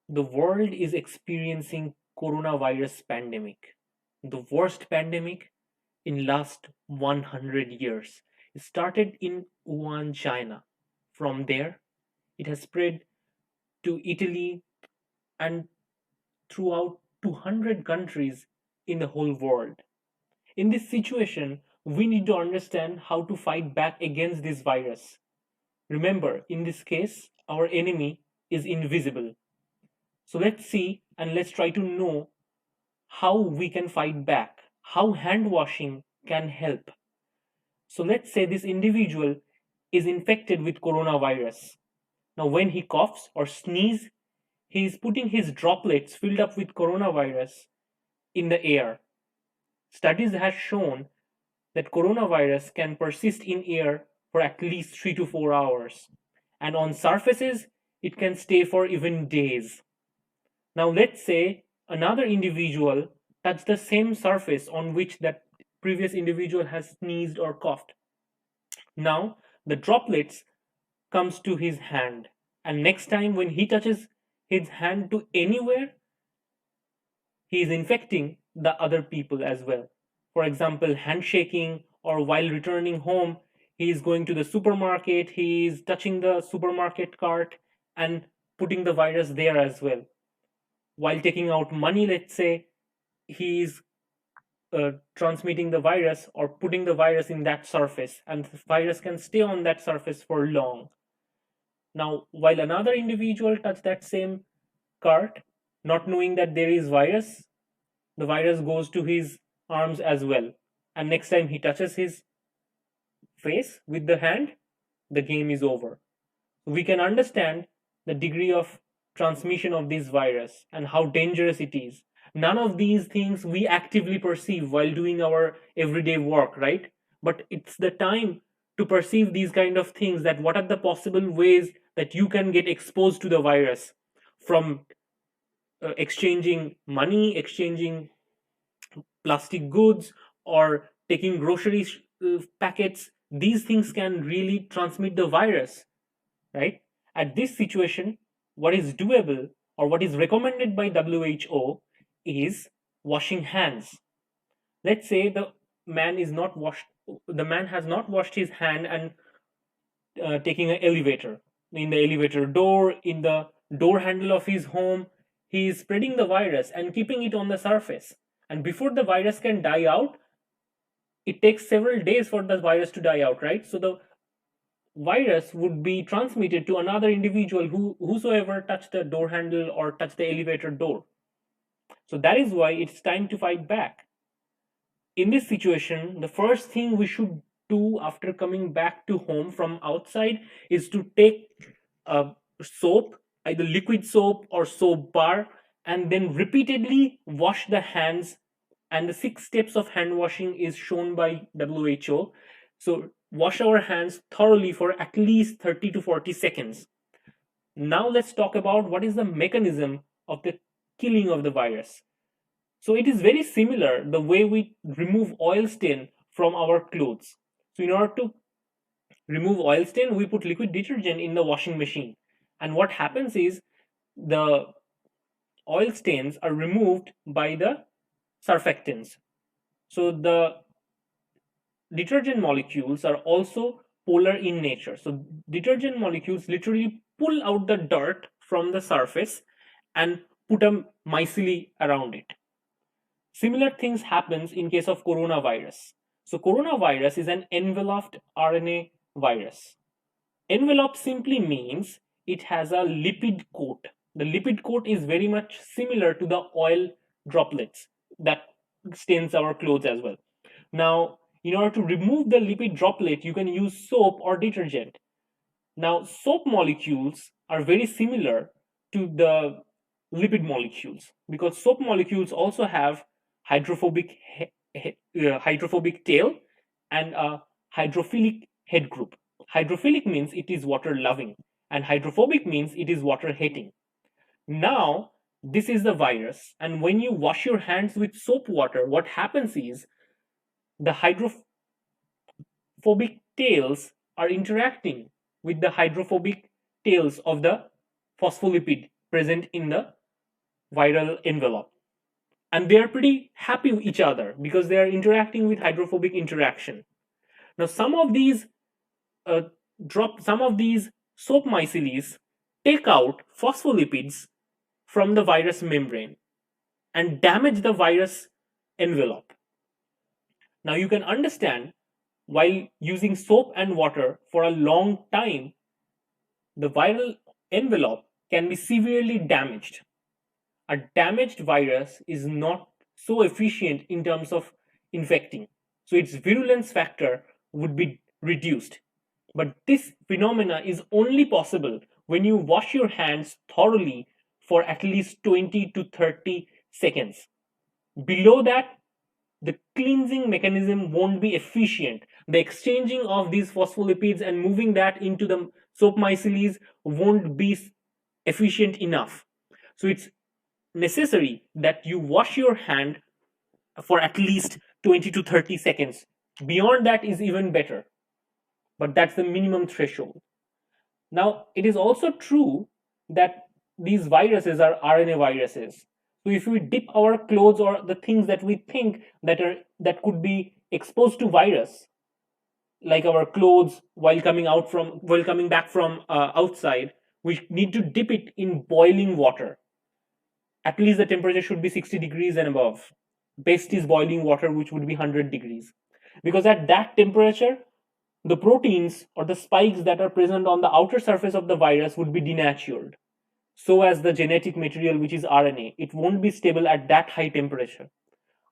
The world is experiencing coronavirus pandemic, the worst pandemic in last 100 years. It started in Wuhan, China. From there, it has spread to Italy and throughout 200 countries in the whole world. In this situation, we need to understand how to fight back against this virus. Remember, in this case, our enemy is invisible. So let's see and let's try to know how we can fight back, how hand washing can help. So let's say this individual is infected with coronavirus. Now, when he coughs or sneezes, he is putting his droplets filled up with coronavirus in the air. Studies have shown that coronavirus can persist in air for at least 3 to 4 hours, and on surfaces, it can stay for even days. Now, let's say another individual touched the same surface on which that previous individual has sneezed or coughed. Now, the droplets comes to his hand, and next time when he touches his hand to anywhere, he is infecting the other people as well. For example, handshaking, or while returning home, he is going to the supermarket, he is touching the supermarket cart and putting the virus there as well. While taking out money, let's say, he is transmitting the virus or putting the virus in that surface, and the virus can stay on that surface for long. Now, while another individual touch that same cart, not knowing that there is virus, the virus goes to his arms as well. And next time he touches his face with the hand, the game is over. We can understand the degree of transmission of this virus and how dangerous it is. None of these things we actively perceive while doing our everyday work, right? But it's the time to perceive these kind of things, that what are the possible ways that you can get exposed to the virus from exchanging money, exchanging plastic goods, or taking grocery packets. These things can really transmit the virus, right? At this situation, what is doable or what is recommended by WHO is washing hands. Let's say the man has not washed his hand and taking an elevator. In the elevator door, in the door handle of his home, he is spreading the virus and keeping it on the surface. And before the virus can die out, it takes several days for the virus to die out, right? So the virus would be transmitted to another individual whosoever touched the door handle or touched the elevator door. So that is why it's time to fight back. In this situation, the first thing we should do after coming back to home from outside is to take a soap, either liquid soap or soap bar, and then repeatedly wash the hands. And the 6 steps of hand washing is shown by WHO. So wash our hands thoroughly for at least 30 to 40 seconds. Now let's talk about what is the mechanism of the killing of the virus. So it is very similar the way we remove oil stain from our clothes. So in order to remove oil stain, we put liquid detergent in the washing machine. And what happens is the oil stains are removed by the surfactants. So the detergent molecules are also polar in nature. So detergent molecules literally pull out the dirt from the surface and put a myceli around it. Similar things happens in case of coronavirus. So coronavirus is an enveloped RNA virus. Envelope simply means it has a lipid coat. The lipid coat is very much similar to the oil droplets that stains our clothes as well. Now, in order to remove the lipid droplet, you can use soap or detergent. Now, soap molecules are very similar to the lipid molecules because soap molecules also have hydrophobic hydrophobic tail and a hydrophilic head group. Hydrophilic means it is water loving, and hydrophobic means it is water hating. Now, this is the virus, and when you wash your hands with soap water, what happens is the hydrophobic tails are interacting with the hydrophobic tails of the phospholipid present in the viral envelope. And they are pretty happy with each other because they are interacting with hydrophobic interaction. Now, uh, some of these soap myceles take out phospholipids from the virus membrane and damage the virus envelope. Now, you can understand while using soap and water for a long time, the viral envelope can be severely damaged. A damaged virus is not so efficient in terms of infecting, so its virulence factor would be reduced. But this phenomena is only possible when you wash your hands thoroughly for at least 20 to 30 seconds. Below that, the cleansing mechanism won't be efficient. The exchanging of these phospholipids and moving that into the soap myceles won't be efficient enough. So it's necessary that you wash your hand for at least 20 to 30 seconds. Beyond that is even better, but that's the minimum threshold. Now, it is also true that these viruses are RNA viruses. So if we dip our clothes or the things that we think that could be exposed to virus, like our clothes while coming back from outside, we need to dip it in boiling water. At least the temperature should be 60 degrees and above. Best is boiling water, which would be 100 degrees. Because at that temperature, the proteins or the spikes that are present on the outer surface of the virus would be denatured. So as the genetic material, which is RNA, it won't be stable at that high temperature.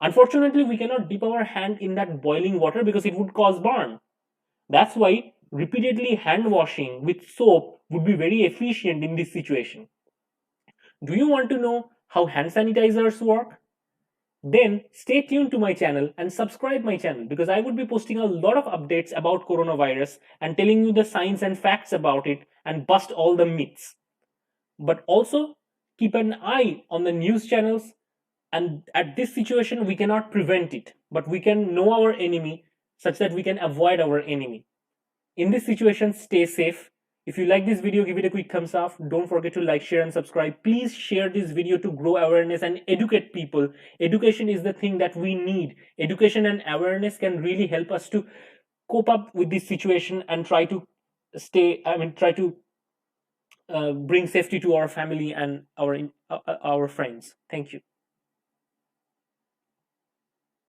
Unfortunately, we cannot dip our hand in that boiling water because it would cause burn. That's why repeatedly hand washing with soap would be very efficient in this situation. Do you want to know how hand sanitizers work? Then stay tuned to my channel and subscribe my channel because I would be posting a lot of updates about coronavirus and telling you the science and facts about it and bust all the myths. But also keep an eye on the news channels, and at this situation we cannot prevent it, but we can know our enemy such that we can avoid our enemy. In this situation, stay safe. If you like this video, give it a quick thumbs up. Don't forget to like, share and subscribe. Please share this video to grow awareness and educate people. Education is the thing that we need. Education and awareness can really help us to cope up with this situation and try to bring safety to our family and our friends. Thank you.